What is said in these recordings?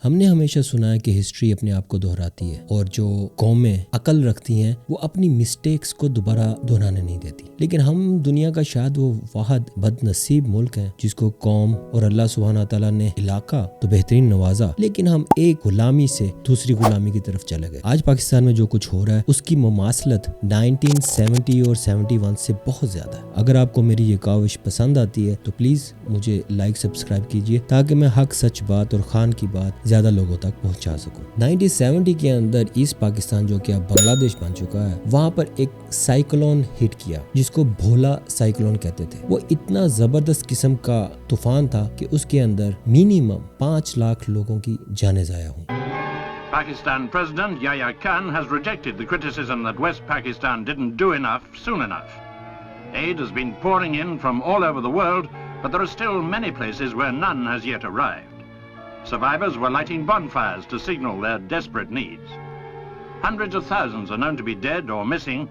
ہم نے ہمیشہ سنا ہے کہ ہسٹری اپنے آپ کو دہراتی ہے اور جو قومیں عقل رکھتی ہیں وہ اپنی مسٹیکس کو دوبارہ دہرانے نہیں دیتی، لیکن ہم دنیا کا شاید وہ واحد بد نصیب ملک ہے جس کو قوم اور اللہ سبحانہ تعالیٰ نے علاقہ تو بہترین نوازا، لیکن ہم ایک غلامی سے دوسری غلامی کی طرف چلے گئے۔ آج پاکستان میں جو کچھ ہو رہا ہے اس کی مماثلت 1970 اور 71 سے بہت زیادہ ہے۔ اگر آپ کو میری یہ کاوش پسند آتی ہے تو پلیز مجھے لائک سبسکرائب کیجیے تاکہ میں حق سچ بات اور خان کی بات زیادہ لوگوں تک پہنچا سکوں۔ 1970 کے اندر ایسٹ پاکستان جو کہ اب بنگلہ دیش بن چکا ہے، وہاں پر ایک سائیکلون ہٹ کیا جس کو بھولا سائیکلون کہتے تھے۔ وہ اتنا زبردست قسم کا طوفان تھا کہ اس کے اندر منیمم 5 لاکھ لوگوں کی جانیں ضائع ہوں۔ Pakistan President Yahya Khan has rejected the criticism that West Pakistan didn't do enough soon enough. Aid has been pouring in from all over the world, but there are still many places where none has yet arrived. Survivors were lighting bonfires to signal their desperate needs. Hundreds of thousands are known to be dead or missing.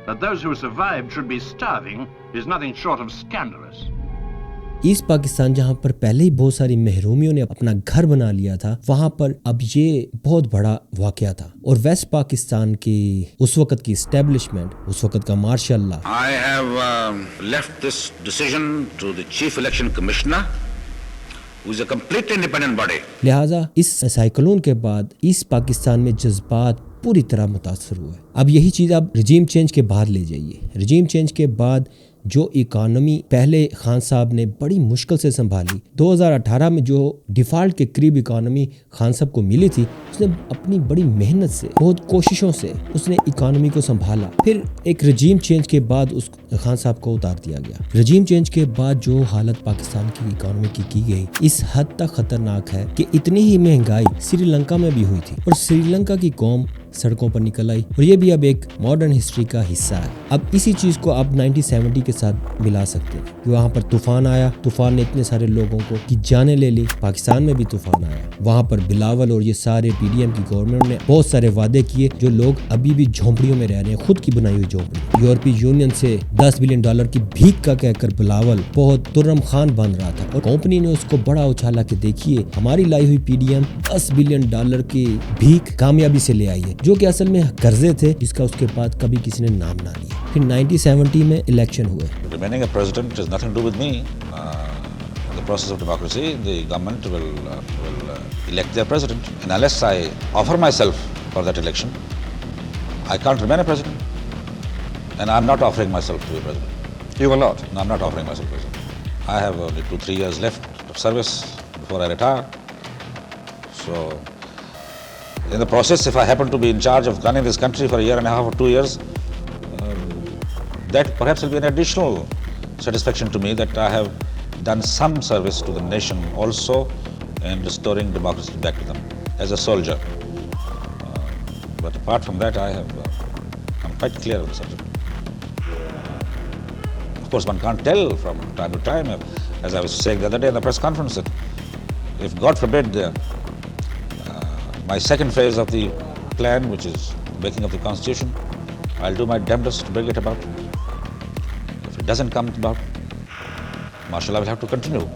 That those who survived should be starving is nothing short of scandalous. East Pakistan جہاں پر پہلے ہی بہت ساری محرومیوں نے اپنا گھر بنا لیا تھا، وہاں پر اب یہ بہت بڑا واقعہ تھا، اور ویسٹ پاکستان کی اس وقت کی اسٹیبلشمنٹ، اس وقت کا مارشاء اللہ۔ I have left this decision to the Chief Election Commissioner, who is a completely independent body. لہٰذا اس سائیکلون کے بعد ایسٹ پاکستان میں جذبات پوری طرح متاثر ہوئے۔ اب یہی چیز آپ رجیم چینج کے بعد لے جائیے۔ رجیم چینج کے بعد جو اکانومی پہلے خان صاحب نے بڑی مشکل سے سنبھالی، 2018 میں جو ڈیفالٹ کے قریب اکانومی خان صاحب کو ملی تھی، اس نے اپنی بڑی محنت سے، بہت کوششوں سے اس نے اکانومی کو سنبھالا۔ پھر ایک رجیم چینج کے بعد اس خان صاحب کو اتار دیا گیا۔ رجیم چینج کے بعد جو حالت پاکستان کی اکانومی کی گئی اس حد تک خطرناک ہے کہ اتنی ہی مہنگائی سری لنکا میں بھی ہوئی تھی، اور سری لنکا کی قوم سڑکوں پر نکل آئی، اور یہ بھی اب ایک ماڈرن ہسٹری کا حصہ ہے۔ اب اسی چیز کو آپ 1970 کے ساتھ ملا سکتے ہیں کہ وہاں پر طوفان آیا، طوفان نے اتنے سارے لوگوں کو کی جانیں لے لی۔ پاکستان میں بھی طوفان آیا، وہاں پر بلاول اور یہ سارے پی ڈی ایم کی گورنمنٹ نے بہت سارے وعدے کیے، جو لوگ ابھی بھی جھونپڑیوں میں رہ رہے ہیں، خود کی بنائی ہوئی جھونپڑی۔ یورپی یونین سے $10 بلین کی بھیک کا کہہ کر بلاول بہت ترم خان بن رہا تھا، اور کمپنی نے اس کو بڑا اچھالا کہ دیکھیے ہماری لائی ہوئی پی ڈی ایم $10 بلین کی بھیک کامیابی سے لے آئی ہے، جو کہ اصل میں قرضے تھے جس کا اس کے بعد کبھی کسی نے نام نہ لیا۔ پھر 1970 میں الیکشن ہوئے۔ Remaining a president has nothing to do with me. The process of democracy, the government will elect their president. And unless I offer myself for that election, I can't remain a president. And I'm not offering myself to be president. You will not? No, I'm not offering myself president. I have only 2-3 years left of service before I retire. So, in the process, if I happen to be in charge of running this country for a year and a half or 2 years, that perhaps will be an additional satisfaction to me that I have done some service to the nation also in restoring democracy back to them as a soldier. But apart from that, I'm quite clear on the subject. Of course, one can't tell from time to time, as I was saying the other day in the press conference, that if God forbid my second phase of the plan, which is making of the constitution, I'll do my damnedest to bring it about. If it doesn't come about, martial law will have to continue.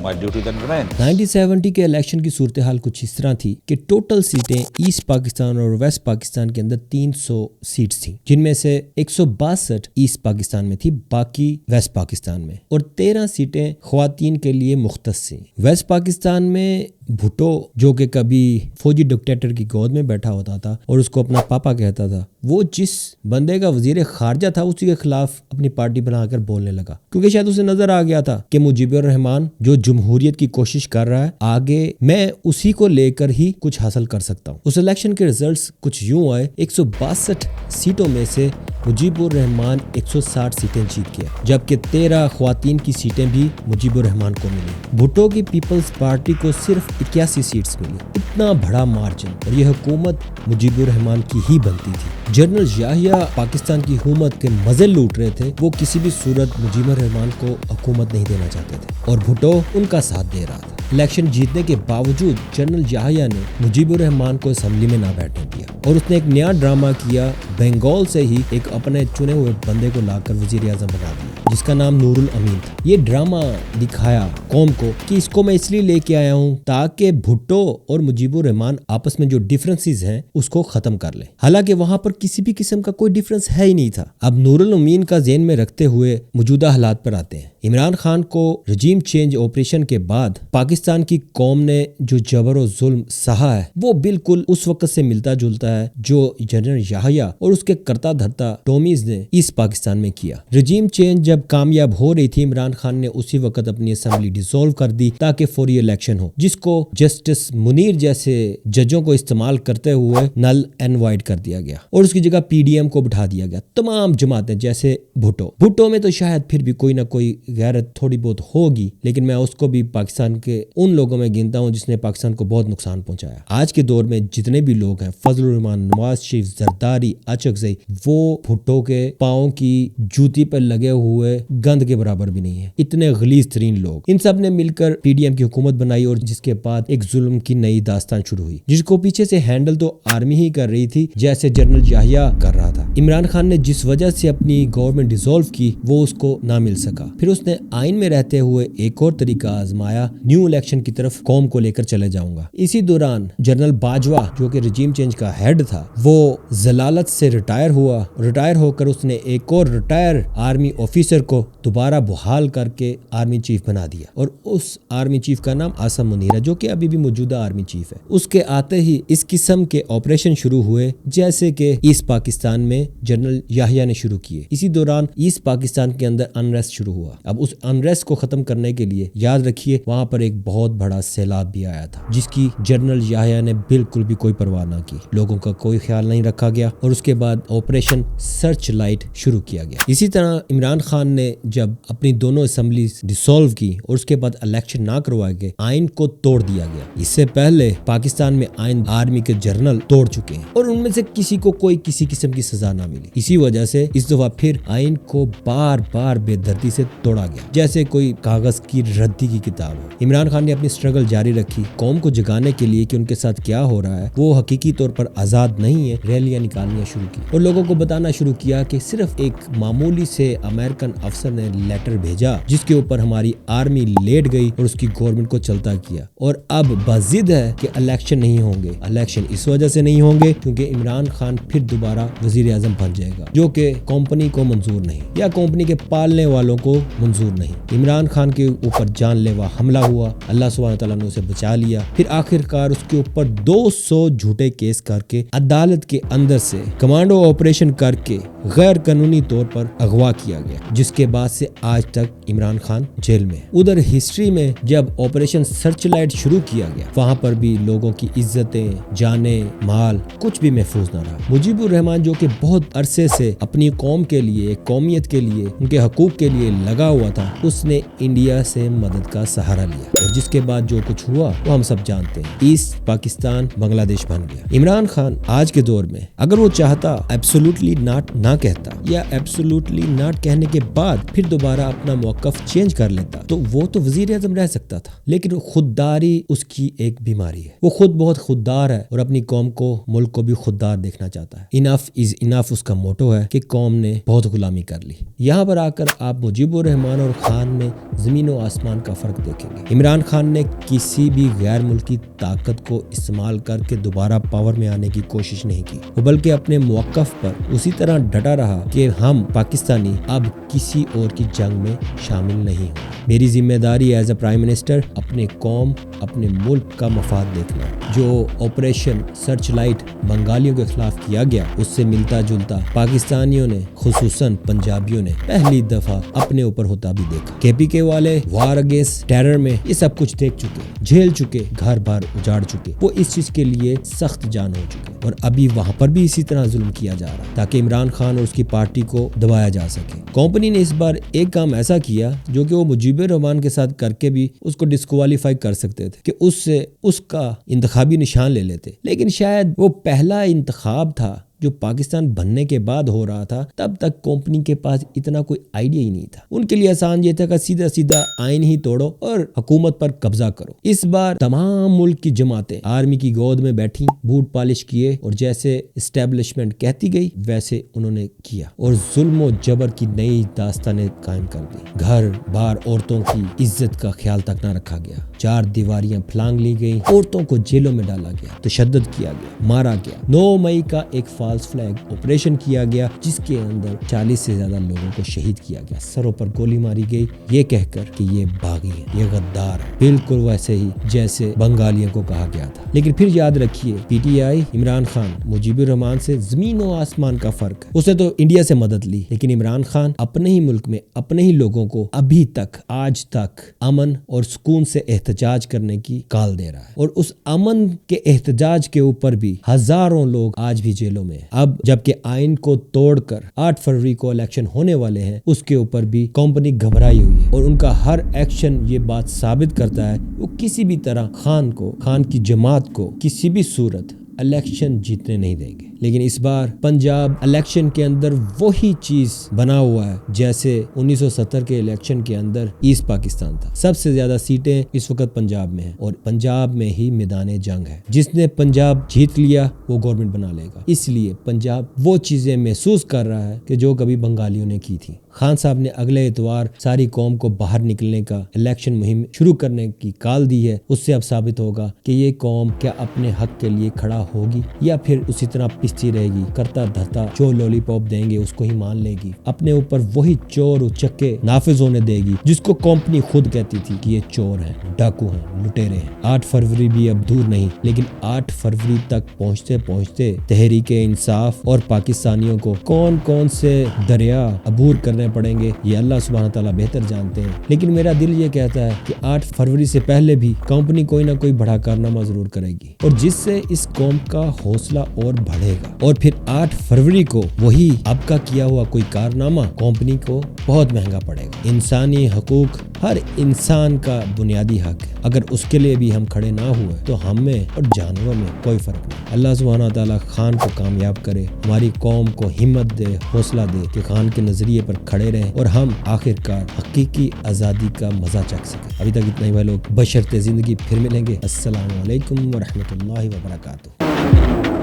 My duty then remains. 1970 کے election کی صورتحال کچھ اس طرح تھی کہ total سیٹیں asset Pakistan اور waste Pakistan کے اندر 300 سیٹس تھیں، جن میں سے 162 ایسٹ پاکستان میں تھی، باقی ویسٹ پاکستان میں، اور 13 سیٹیں خواتین کے لیے مختص تھیں۔ ویسٹ پاکستان میں بھٹو، جو کہ کبھی فوجی ڈکٹیٹر کی گود میں بیٹھا ہوتا تھا اور اس کو اپنا پاپا کہتا تھا، وہ جس بندے کا وزیر خارجہ تھا اسی کے خلاف اپنی پارٹی بنا کر بولنے لگا، کیونکہ شاید اسے نظر آ گیا تھا کہ مجیب الرحمان جو جمہوریت کی کوشش کر رہا ہے، آگے میں اسی کو لے کر ہی کچھ حاصل کر سکتا ہوں۔ اس الیکشن کے ریزلٹس کچھ یوں آئے، 162 سیٹوں میں سے مجیب الرحمان 160 سیٹیں جیت گیا، جبکہ 13 خواتین کی سیٹیں بھی مجیب الرحمان کو ملی۔ بھٹو کی پیپلز پارٹی کو صرف 81 سیٹس ملی، اتنا بڑا مارجن، اور یہ حکومت مجیب الرحمان کی ہی بنتی تھی۔ جنرل یحییٰ پاکستان کی حکومت کے مزے لوٹ رہے تھے، وہ کسی بھی صورت مجیب الرحمان کو حکومت نہیں دینا چاہتے تھے، اور بھٹو ان کا ساتھ دے رہا تھا۔ الیکشن جیتنے کے باوجود جنرل یحییٰ نے مجیب الرحمان کو اسمبلی میں نہ بیٹھنے دیا، اور اس نے ایک نیا ڈرامہ کیا، بنگال سے ہی ایک اپنے چنے ہوئے بندے کو لا کر وزیر اعظم بنا دیا۔ جس کا نام نور الامین تھا۔ یہ ڈرامہ دکھایا قوم کو کہ اس کو میں اس لیے لے کے آیا ہوں تاکہ بھٹو اور مجیب الرحمان آپس میں جو ڈفرنسز ہیں اس کو ختم کر لیں، حالانکہ وہاں پر کسی بھی قسم کا کوئی ڈفرنس ہے ہی نہیں تھا۔ اب نور الامین کا ذہن میں رکھتے ہوئے موجودہ حالات پر آتے ہیں۔ عمران خان کو رجیم چینج آپریشن کے بعد پاکستان کی قوم نے جو جبر و ظلم سہا ہے وہ بالکل اس وقت سے ملتا جلتا ہے جو جنرل یحییٰ اور اس کے کرتا دھرتا ٹومیز نے اس پاکستان میں کیا۔ رجیم چینج جب کامیاب ہو رہی تھی، عمران خان نے اسی وقت اپنی اسمبلی ڈیسولو کر دی تاکہ فوری الیکشن ہو، جس کو جسٹس منیر جیسے ججوں کو استعمال کرتے ہوئے نل اینڈ وائڈ کر دیا گیا اور اس کی جگہ پی ڈی ایم کو بٹھا دیا گیا۔ تمام جماعتیں جیسے بھٹو میں تو شاید پھر بھی کوئی نہ کوئی غیرت تھوڑی بہت ہوگی، لیکن میں اس کو بھی پاکستان کے ان لوگوں میں گنتا ہوں جس نے پاکستان کو بہت نقصان پہنچایا۔ آج کے دور میں جتنے بھی لوگ ہیں، فضل الرحمان، نواز شریف، زرداری، اچکزئی، وہ بھٹو کے پاؤں کی جوتی پر لگے ہوئے گند کے برابر بھی نہیں ہے۔ اتنے غلیظ ترین لوگ، ان سب نے مل کر پی ڈی ایم کی حکومت بنائی اور جس کے بعد ایک ظلم کی نئی داستان شروع ہوئی، جس کو پیچھے سے ہینڈل تو آرمی ہی کر رہی تھی جیسے جنرل یحییٰ کر رہا تھا۔ عمران خان نے جس وجہ سے اپنی گورنمنٹ ڈیسولو کی وہ اس کو نہ مل سکا، پھر اس نے آئین میں رہتے ہوئے ایک اور طریقہ آزمایا، نیو الیکشن کی طرف قوم کو لے کر چلے جاؤں گا۔ اسی دوران جنرل باجوہ جو کہ رجیم چینج کا ہیڈ تھا، وہ ضلالت سے ریٹائر ہوا، ریٹائر ہو کر اس نے ایک اور ریٹائر آرمی آفیسر کو دوبارہ بحال کر کے آرمی چیف بنا دیا، اور اس آرمی چیف کا نام عاصم منیر ہے جو کہ ابھی بھی موجودہ آرمی چیف ہے۔ اس کے آتے ہی اس قسم کے آپریشن شروع ہوئے جیسے کہ ایسٹ پاکستان میں جنرل یحییٰ نے شروع کیے۔ اسی دوران ایسٹ پاکستان کے اندر انریسٹ شروع ہوا۔ اب اس انریسٹ کو ختم کرنے کے لیے یاد رکھیے وہاں پر ایک بہت بڑا سیلاب بھی آیا تھا جس کی جنرل یحییٰ نے بالکل بھی کوئی پرواہ نہ کی، لوگوں کا کوئی خیال نہیں رکھا گیا اور اس کے بعد آپریشن سرچ لائٹ شروع کیا گیا۔ اسی طرح عمران خان نے جب اپنی دونوں اسمبلیز ڈیسولو کی اور اس کے بعد الیکشن نہ کروائے گئے، آئین کو توڑ دیا گیا۔ اس سے پہلے پاکستان میں آئین آرمی کے جنرل توڑ چکے ہیں اور ان میں سے کسی کو کوئی کسی قسم کی سزا نہ ملی۔ اسی وجہ سے اس دفعہ پھر آئین کو بار بار بے دردی سے توڑا گیا جیسے کوئی کاغذ کی ردی کی کتاب ہو۔ عمران خان نے اپنی سٹرگل جاری رکھی قوم کو جگانے کے لیے کہ ان کے ساتھ کیا ہو رہا ہے، وہ حقیقی طور پر آزاد نہیں ہے۔ ریلیاں نکالنیاں شروع کی اور لوگوں کو بتانا شروع کیا کہ صرف ایک معمولی سے امریکن افسر نے لیٹر بھیجا جس کے اوپر ہماری آرمی لیٹ گئی اور اس کی گورنمنٹ کو چلتا کیا، اور اب بضد ہے کہ الیکشن نہیں ہوں گے۔ الیکشن اس وجہ سے نہیں ہوں گے کیونکہ عمران خان پھر دوبارہ وزیر اعظم بن جائے گا جو کہ کمپنی کو منظور نہیں یا کمپنی کے پالنے والوں کو منظور نہیں۔ عمران خان کے اوپر جان لیوا حملہ ہوا، اللہ سبحانہ تعالیٰ نے اسے بچا لیا، پھر آخر کار اس کے اوپر 200 جھوٹے کیس کر کے عدالت کے اندر سے کمانڈو آپریشن کر کے غیر قانونی طور پر اغوا کیا گیا، جس کے بعد سے آج تک عمران خان جیل میں ہے۔ ادھر ہسٹری میں جب آپریشن سرچ لائٹ شروع کیا گیا وہاں پر بھی لوگوں کی عزتیں، جانیں، مال کچھ بھی محفوظ نہ رہا۔ مجیب الرحمان جو کہ بہت عرصے سے اپنی قوم کے لیے، قومیت کے لیے، ان کے حقوق کے لیے لگا ہوا تھا، اس نے انڈیا سے مدد کا سہارا لیا اور جس کے بعد جو کچھ ہوا وہ ہم سب جانتے ہیں۔ ایسٹ پاکستان بنگلہ دیش بن گیا۔ عمران خان آج کے دور میں اگر وہ چاہتا ایبسولوٹلی ناٹ نہ کہتا یا ایبسولوٹلی ناٹ کہنے کے بعد پھر دوبارہ اپنا موقف چینج کر لیتا تو وہ تو وزیر اعظم رہ سکتا تھا، لیکن خودداری اس کی ایک بیماری ہے۔ وہ خود بہت خوددار ہے اور اپنی قوم کو، ملک کو بھی خوددار دیکھنا چاہتا ہے۔ انف از انف اس کا موٹو ہے کہ قوم نے بہت غلامی کر لی۔ یہاں پر آ کر آپ مجیب الرحمان اور خان میں زمین و آسمان کا فرق دیکھیں گے۔ عمران خان نے کسی بھی غیر ملکی طاقت کو استعمال کر کے دوبارہ پاور میں آنے کی کوشش نہیں کی، وہ بلکہ اپنے موقف پر اسی طرح ڈٹا رہا کہ ہم پاکستانی اب کسی اور کی جنگ میں شامل نہیں ہوں۔ میری ذمہ داری ایز اے پرائم منسٹر اپنے قوم، اپنے ملک کا مفاد دیکھنا ہے۔ جو آپریشن سرچ لائٹ بنگالیوں کے خلاف کیا گیا اس سے ملتا جلتا پاکستانیوں نے، خصوصاً پنجابیوں نے پہلی دفعہ اپنے اوپر ہوتا بھی دیکھا۔ کے پی کے والے وار اگینسٹ ٹیرر میں یہ سب کچھ دیکھ چکے، جھیل چکے، گھر بار اجاڑ چکے، وہ اس چیز کے لیے سخت جان ہو چکے، اور ابھی وہاں پر بھی اسی طرح ظلم کیا جا رہا تاکہ عمران خان اور اس کی پارٹی کو دبایا جا سکے۔ کمپنی نے اس بار ایک کام ایسا کیا جو کہ وہ مجیب الرحمان کے ساتھ کر کے بھی اس کو ڈسکوالیفائی کر سکتے تھے کہ اس سے اس کا انتخابی نشان لے لیتے، لیکن شاید وہ پہلا انتخاب تھا جو پاکستان بننے کے بعد ہو رہا تھا تب تک کمپنی کے پاس اتنا کوئی آئیڈیا ہی نہیں تھا. ان کے لیے آسان یہ تھا کہ سیدھا سیدھا آئین ہی توڑو اور حکومت پر قبضہ کرو. اس بار تمام ملک کی جماعتیں آرمی کی گود میں بیٹھی, بوٹ پالش کیے اور جیسے اسٹیبلشمنٹ کہتی گئی ویسے انہوں نے کیا اور ظلم و جبر کی نئی داستانیں قائم کر دی. گھر بار عورتوں کی عزت کا خیال تک نہ رکھا گیا, 4 دیواریاں پھلانگ لی گئی, عورتوں کو جیلوں میں ڈالا گیا, تشدد کیا گیا, مارا گیا. 9 مئی کا ایک فالس فلیگ آپریشن کیا گیا جس کے اندر 40 سے زیادہ لوگوں کو شہید کیا گیا, سروں پر گولی ماری گئی یہ کہہ کر کہ یہ باغی ہے, یہ غدار ہے, بالکل ویسے ہی جیسے بنگالیوں کو کہا گیا تھا. لیکن پھر یاد رکھیے P T I Imran Khan Mujib ur-Rahman سے زمین و آسمان کا فرق ہے. اس نے تو انڈیا سے مدد لی لیکن عمران خان اپنے ہی ملک میں اپنے ہی لوگوں کو ابھی تک آج تک امن اور سکون سے احتجاج کرنے کی کال دے رہا ہے, اور اس امن کے احتجاج کے اوپر بھی ہزاروں لوگ آج بھی جیلوں میں ہیں. اب جبکہ آئین کو توڑ کر 8 فروری کو الیکشن ہونے والے ہیں اس کے اوپر بھی کمپنی گھبرائی ہوئی ہے, اور ان کا ہر ایکشن یہ بات ثابت کرتا ہے وہ کسی بھی طرح خان کی جماعت کو کسی بھی صورت الیکشن جیتنے نہیں دیں گے. لیکن اس بار پنجاب الیکشن کے اندر وہی چیز بنا ہوا ہے جیسے 1970 کے الیکشن کے اندر ایسٹ پاکستان تھا. سب سے زیادہ سیٹیں اس وقت پنجاب میں ہیں اور پنجاب میں ہی میدان جنگ ہے. جس نے پنجاب جیت لیا وہ گورنمنٹ بنا لے گا. اس لیے پنجاب وہ چیزیں محسوس کر رہا ہے کہ جو کبھی بنگالیوں نے کی تھی. خان صاحب نے اگلے اتوار ساری قوم کو باہر نکلنے کا الیکشن مہم شروع کرنے کی کال دی ہے. اس سے اب ثابت ہوگا کہ یہ قوم کیا اپنے حق کے لیے کھڑا ہوگی یا پھر اسی طرح پستی رہے گی, کرتا دھرتا جو لولی پاپ دیں گے اس کو ہی مان لے گی, اپنے اوپر وہی چور اچکے نافذ ہونے دے گی جس کو کمپنی خود کہتی تھی کہ یہ چور ہیں, ڈاکو ہیں, لٹیرے ہیں. 8 فروری بھی اب دور نہیں, لیکن 8 فروری تک پہنچتے پہنچتے تحریک انصاف اور پاکستانیوں کو کون کون سے دریا عبور کرنے پڑیں گے یہ اللہ سبحانہ تعالیٰ بہتر جانتے ہیں. لیکن میرا دل یہ کہتا ہے کہ 8 فروری سے پہلے بھی کمپنی کوئی نہ کوئی بڑا کارنامہ ضرور کرے گی, اور جس سے اس قوم کا حوصلہ اور بڑھے گا, اور پھر 8 فروری کو وہی اب کا کیا ہوا کوئی کارنامہ کمپنی کو بہت مہنگا پڑے گا. انسانی حقوق ہر انسان کا بنیادی حق ہے, اگر اس کے لیے بھی ہم کھڑے نہ ہوئے تو ہم میں اور جانوروں میں کوئی فرق نہیں. اللہ سبحانہ تعالیٰ خان کو کامیاب کرے, ہماری قوم کو ہمت دے, حوصلہ دے کہ خان کے نظریے پر کھڑے رہیں اور ہم آخرکار حقیقی آزادی کا مزہ چکھ سکیں. ابھی تک اتنا ہی بھائی لوگ, بشرط زندگی پھر ملیں گے. السلام علیکم ورحمۃ اللہ وبرکاتہ.